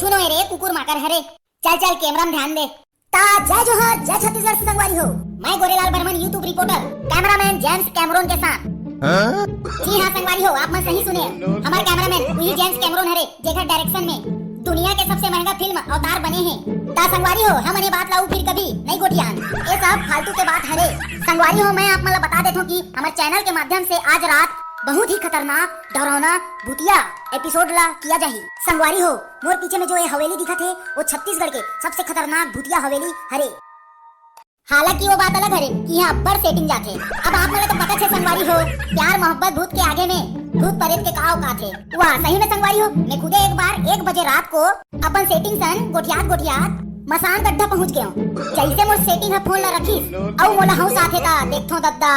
कुछ नो रे कुकुर माकर हरे। चल चल कैमरा में ध्यान दे। ता जय जोहर, जय छत्तीसगढ़ से संगवारी हो। मैं Gorelal Barman YouTube reporter cameraman James Cameron के साथ। जी हाँ संगवारी हो, आप मैं सही सुने। हमारे कैमरामैन वही जेम्स कैमरून हरे जेकर डायरेक्शन में दुनिया के सबसे महंगा फिल्म अवतार बने हैं। ता संगवारी हो हमने बात लाऊ फिर कभी नहीं गोटियान, ये सब फालतू के बात हरे। संगवारी हो मैं आप मतलब बता देता हूँ कि हमारे चैनल के माध्यम से आज रात बहुत ही खतरनाक डरावना भूतिया एपिसोड ला किया जाही। संगवारी हो मोर पीछे में जो ये हवेली दिखा थे वो छत्तीसगढ़ के सबसे खतरनाक भूतिया हवेली हरे। हालांकि वो बात अलग हरे कि यहाँ अब्बर सेटिंग जाते। अब आप मुझे तो पता है संगवारी हो प्यार मोहब्बत भूत के आगे में भूत प्रेत के का औकात है। वाह सही में संगवारी हो मैं खुदे एक बार 1 बजे रात को अपन सेटिंग सन गोठियात मसान गड्ढा पहुंच गया हूँ। जैसे मोर सेटिंग है फोन ला रखी और मोला हाउस आथे था देखो दद्दा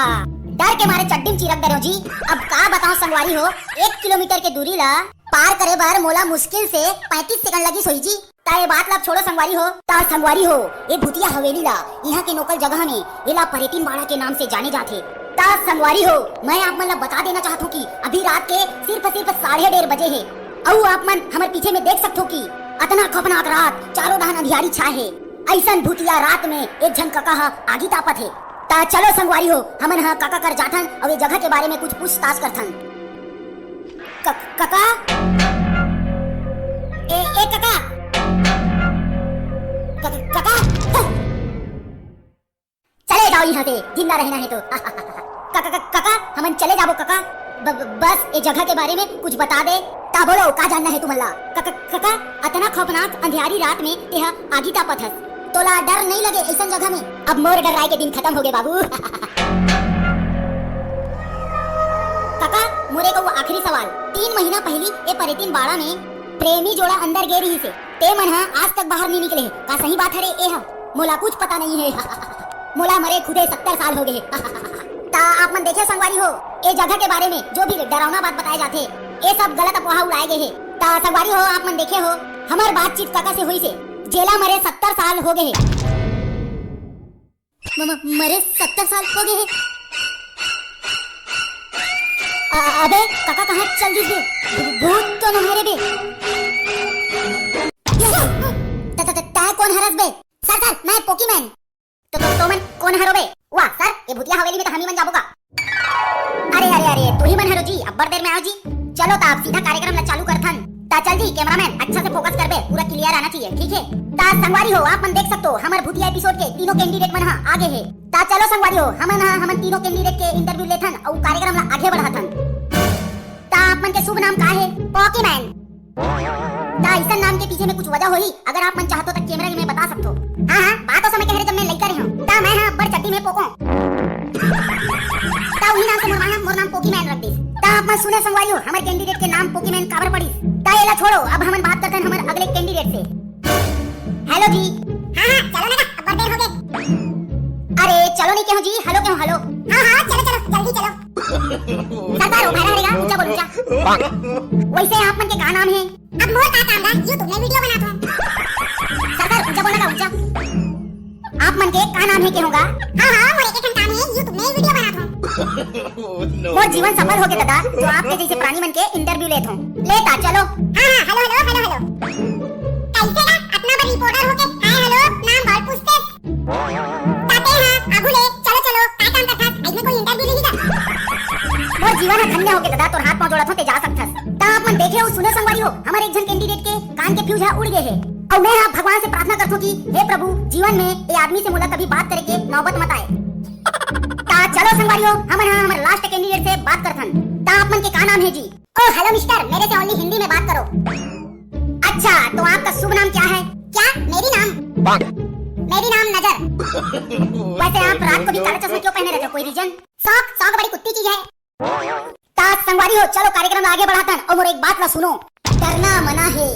डर के मारे चड्डी में चिरक डरो जी। अब का बताऊं संगवारी हो 1 किलोमीटर के दूरी ला पार करे बार मोला मुश्किल से 35 सेकंड लगी सोई जी। ता ये बात ला छोड़ो संगवारी हो। ता संगवारी हो ये भूतिया हवेली ला यहाँ के लोकल जगह में ये ला परेतिन बाड़ा के नाम से जाने जाते। ता संगवारी हो मैं आप मन ला बता देना चाहता हूँ कि अभी रात के सिर्फ 1:30 बजे है और आप मन हमारे पीछे में देख सकते हो कि अतना खतरनाक रात चारों दान अंधियारी छाए है। ऐसा भूतिया रात में एक झन कका आगी तापत है। ता चलो संगवारी हो हमन हा काका कर जाथन और ये जगह के बारे में कुछ पूछताछ करथन। काका ए काका काका चले जाओ यहाँ से जिंदा रहना है तो। काका हमन चले जाबो काका बस ये जगह के बारे में कुछ बता दे। ता बोलो का जानना है तुम्हारा। काका अतना खौफनाक अंधियारी रात में तेहा आगी तापत हस तोला डर नहीं लगे ऐसा जगह में। अब मोर डर राय के दिन खत्म हो गए बाबू। काका मोरे को वो आखिरी सवाल 3 महीना पहली ये परेतिन बाड़ा में प्रेमी जोड़ा अंदर गे रही से ते मन आज तक बाहर नहीं निकले का सही बात हरे ए मोला कुछ पता नहीं है। मोला मरे खुदे 70 साल हो गए। ता आप मन देखे संगवारी हो ये जगह के बारे में जो भी डरावना बात बताए जाते ये सब गलत अफवाह उड़ाए गए है। ता संगवारी हो आप मन देखे हो हमार बातचीत काका से हुई से जेला मरे 70 साल हो गए मरे 70 साल हो गए। अबे काका कहाँ चल दी भूत तो न हरे बे। ता कौन हरस बे? सर मैं पोकीमैन। तो मन कौन हरो बे? वाह सर ये भूतिया हवेली में तो हम ही मन जाबो का। अरे तू ही मन हरो जी अब्बर देर में आओ जी। चलो ता आप सीधा कार्यक्रम ला चालू करथन। ता चल जी कैमरामैन अच्छा से फोकस कर बे पूरा क्लियर आना चाहिए ठीक है। ता संगवारी हो आप मन देख सकते हो हमारे भूतिया एपिसोड के तीनों कैंडिडेट मन आगे है। ता चलो संगवारी हो हमन तीनों कैंडिडेट के इंटरव्यू लेथन और कार्यक्रम ला आगे बढ़ाथन। ता आप मन के शुभ नाम का है? पोकीमैन। ता इस नाम के पीछे में कुछ वजह होई अगर आप मन चाहतो तो कैमरा में बता सकते हो। हां बात तो समय कह रहे जब मैं लइका रही हूं ता मैं बड़ चट्टी में पोको ता वही नाम से मोर नाम पोकीमैन रख दिस। ता आप मन सुने संगवारी हो हमारे कैंडिडेट के नाम पोकीमैन काबर पड़ी। ता एला छोड़ो अब हमन बात करते हैं हमारे अगले कैंडिडेट से। हेलो जी। हां चलो ना अब्बर देर हो गए। अरे चलो नहीं क्यों जी हेलो क्यों हेलो। हां चलो जल्दी चलो। सरदार उभा रहेगा ऊंचा बोल ऊंचा। वैसे आप मन के का नाम है? अब मोर का काम है यूट्यूब में वीडियो बनाता हूं। सरदार ऊंचा बोलना ऊंचा। आप मन के का नाम है के होगा? हां मोर एक काम है यूट्यूब में वीडियो बनाता हूं। मोर जीवन सफल हो गया दादा जो आपके जैसे प्राणी मन के इंटरव्यू लेता हूं। लेता चलो। हां हेलो कैसे का अपना बड़ा रिपोर्टर हो के हाय हेलो नाम बाल पूछते ताते हां आगू ले चलो काय काम करथस ऐसे कोई इंटरव्यू नहीं का। मोर जीवन धन्य हो गया दादा तोर हाथ पांव जोड़त हो ते जा सकथस। ता आप मन देखे हो सुने संगवारी हो हमारे एक जन कैंडिडेट के कान के फ्यूज उड़ गए हैं और मैं भगवान से प्रार्थना करता हूं कि हे प्रभु जीवन में ये आदमी से मुझे कभी बात करके नौबत मत आए। ता चलो संगवारी हो हमारे लास्ट कैंडिडेट से बात करथन। ता आप मन के का नाम है जी? ओ हेलो मिस्टर मेरे से ओनली हिंदी में बात करो। अच्छा तो आपका शुभ नाम क्या है? क्या मेरी नाम नजर। वैसे आप रात को भी काला चश्मा क्यों पहने रहते हो कोई रीजन? शौक बड़ी कुत्ती चीज है। ता संगवारी हो चलो कार्यक्रम आगे बढ़ातन और मोर एक बात ला सुनो डरना मना है।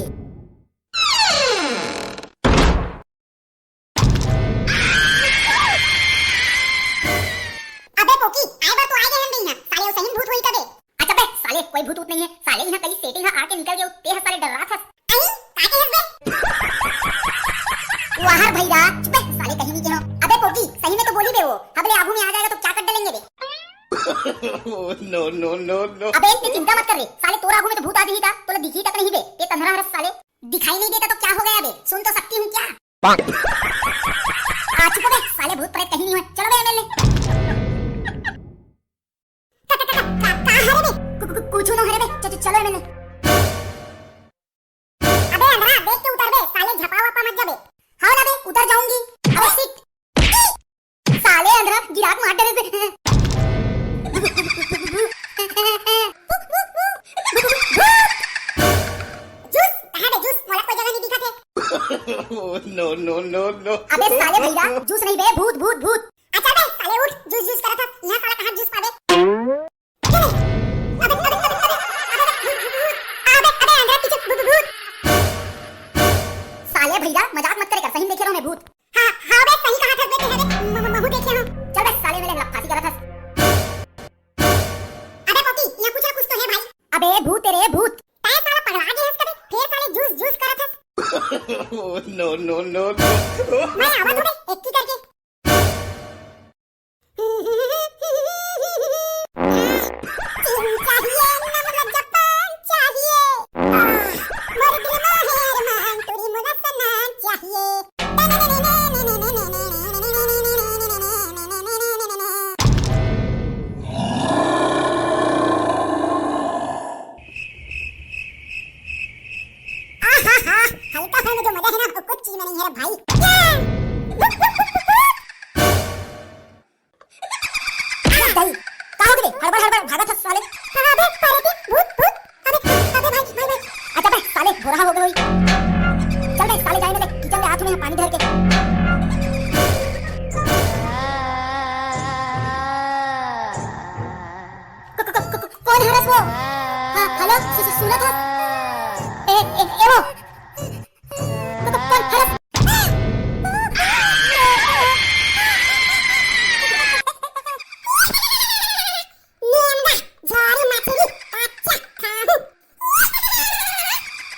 अबे पोकी आए बार तो आए गए हम नहीं ना साले वो सही भूत हुई कबे। अच्छा बे साले कोई भूत नहीं है साले यहाँ कहीं सेटिंग आके निकल गए ते साले डर रहा था। आई काके हंस बे वाहर भैया चुप साले कहीं नहीं क्यों। अबे पोकी सही में तो बोली बे वो अबले आगू में आ जाएगा तो क्या कर डालेंगे बे। नो अबे इतनी चिंता मत कर रे साले तोरा आगू में तो भूत आ गई था तोला दिखी तक नहीं बे ये तंधरा हरस साले। दिखाई नहीं देता तो क्या हो गया बे? सुन तो सकती हूँ क्या? चुप बे, साले भूत प्रेत कहीं नहीं हुए। चलो बे एमएलए। का हरे बे? कुछ ना हरे बे। चलो एमएलए। अबे अंदरा देख के उतर बे, साले झपा वपा मत जा बे। हाँ ना बे, उतर जाऊंगी। अबे सीट। साले अंदरा गिराक मार दे बे। No no no no. अबे साले भैया, जूस नहीं बे, भूत भूत भूत। अच्छा बे साले उठ, जूस जूस करा था। यहाँ साला कहाँ जूस पावे? अबे अंदर पीछे भूत भूत। साले भैया मजाक मत करे कर, सही देखे रहो मैं भूत। हाँ बे सही कहा था बे, तेरे महू देखे हो। चल बे साले मेरे लफासी करा था। अबे पोती, यहाँ कुछ तो है भाई। अबे भूत तेरे भूत। ताए साला पगला गया है इसका बे, फिर साले जूस जूस करा था। No no no no. मैं आवाज हूँ बे, एक की करके। हल्का फुल्का जो मजा है ना, वो कुछ चीज में नहीं है रे भाई। कहाँ हो गए? हड़बड़ हड़बड़ भागा था साले। अबे परे भूत भूत। अबे भाई। अच्छा बे साले बुरा हो गए। चल बे साले जाए ना, किचन में हाथ में पानी भर के। कौन है वो? हाँ हेलो, सुना था? ए वो कौन है?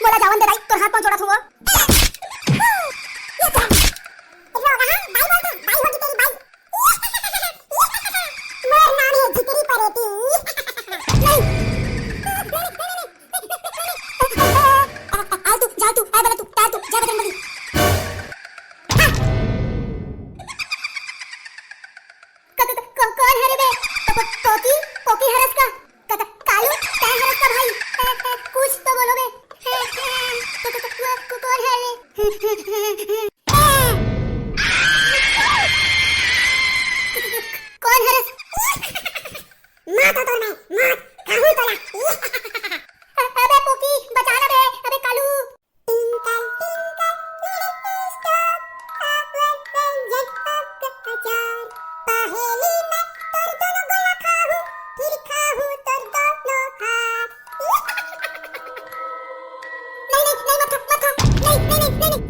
मोला जावन दे भाई, तोर हाथ पांव जोड़ा थूंगा। कौन है? मार तो मैं मार खाऊं तो ना। अबे पोकी बचाना बे। अबे Kalu tinkle tinkle little star पहेली में तोर दोनों गोला खाऊं, फिर खाऊं तोर दोनों हाथ। नहीं मत खा। नहीं